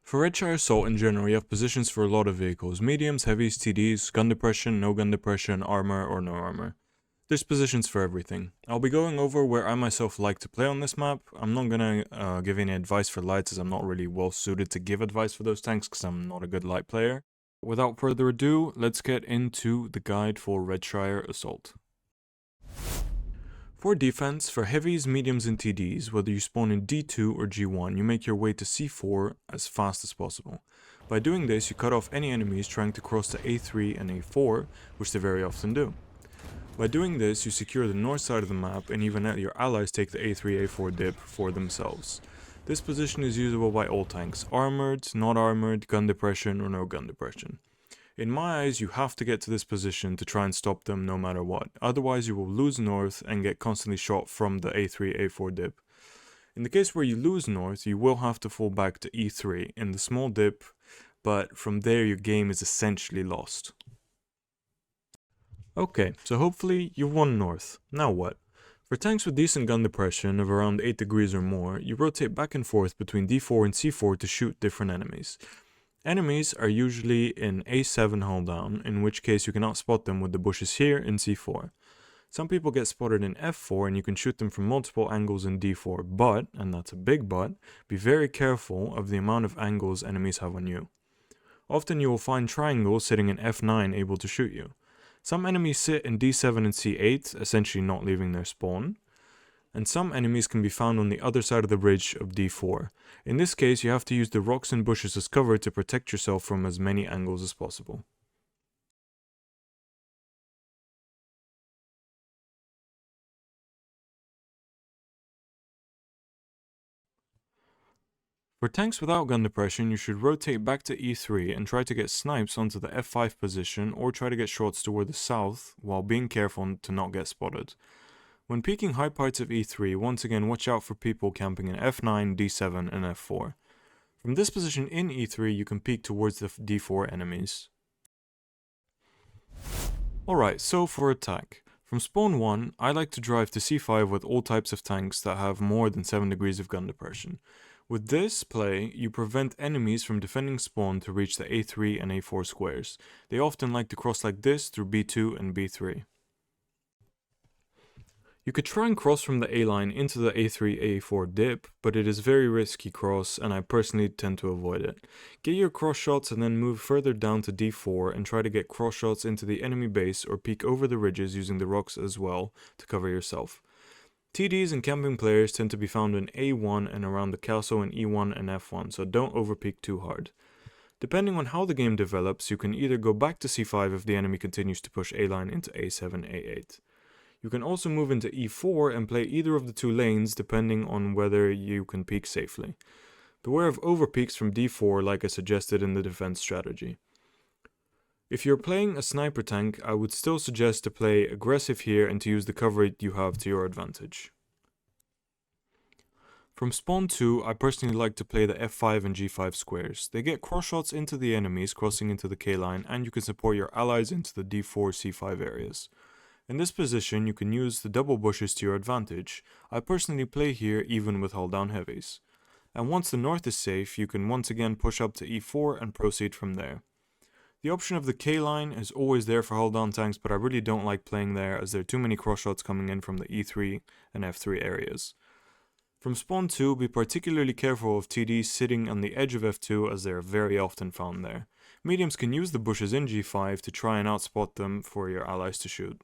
For Redshire Assault in general, you have positions for a lot of vehicles: mediums, heavies, TDs, gun depression, no gun depression, armor, or no armor. There's positions for everything. I'll be going over where I myself like to play on this map. I'm not gonna give any advice for lights, as I'm not really well suited to give advice for those tanks because I'm not a good light player. Without further ado, let's get into the guide for Redshire Assault. For defense, for heavies, mediums, and TDs, whether you spawn in D2 or G1, you make your way to C4 as fast as possible. By doing this, you cut off any enemies trying to cross to A3 and A4, which they very often do. By doing this, you secure the north side of the map and even let your allies take the A3, A4 dip for themselves. This position is usable by all tanks: armored, not armored, gun depression, or no gun depression. In my eyes, you have to get to this position to try and stop them no matter what, otherwise you will lose north and get constantly shot from the A3, A4 dip. In the case where you lose north, you will have to fall back to E3 in the small dip, but from there your game is essentially lost. Okay, so hopefully you won north. Now what? For tanks with decent gun depression of around 8 degrees or more, you rotate back and forth between D4 and C4 to shoot different enemies. Enemies are usually in A7 hull down, in which case you cannot spot them with the bushes here in C4. Some people get spotted in F4 and you can shoot them from multiple angles in D4, but, and that's a big but, be very careful of the amount of angles enemies have on you. Often you will find triangles sitting in F9 able to shoot you. Some enemies sit in D7 and C8, essentially not leaving their spawn. And some enemies can be found on the other side of the bridge of D4. In this case, you have to use the rocks and bushes as cover to protect yourself from as many angles as possible. For tanks without gun depression, you should rotate back to E3 and try to get snipes onto the F5 position, or try to get shots toward the south while being careful to not get spotted. When peeking high parts of E3, once again watch out for people camping in F9, D7, and F4. From this position in E3, you can peek towards the D4 enemies. Alright, so for attack. From spawn 1, I like to drive to C5 with all types of tanks that have more than 7 degrees of gun depression. With this play, you prevent enemies from defending spawn to reach the A3 and A4 squares. They often like to cross like this through B2 and B3. You could try and cross from the A line into the A3, A4 dip, but it is a very risky cross and I personally tend to avoid it. Get your cross shots and then move further down to D4 and try to get cross shots into the enemy base or peek over the ridges using the rocks as well to cover yourself. TDs and camping players tend to be found in A1 and around the castle in E1 and F1, so don't overpeak too hard. Depending on how the game develops, you can either go back to C5 if the enemy continues to push A line into A7, A8. You can also move into E4 and play either of the two lanes depending on whether you can peek safely. Beware of overpeaks from D4 like I suggested in the defense strategy. If you're playing a sniper tank, I would still suggest to play aggressive here and to use the cover you have to your advantage. From spawn 2, I personally like to play the F5 and G5 squares. They get cross shots into the enemies crossing into the K line, and you can support your allies into the D4, C5 areas. In this position, you can use the double bushes to your advantage. I personally play here even with hull down heavies. And once the north is safe, you can once again push up to E4 and proceed from there. The option of the K line is always there for hull down tanks, but I really don't like playing there as there are too many cross shots coming in from the E3 and F3 areas. From spawn 2, be particularly careful of TDs sitting on the edge of F2 as they are very often found there. Mediums can use the bushes in G5 to try and outspot them for your allies to shoot.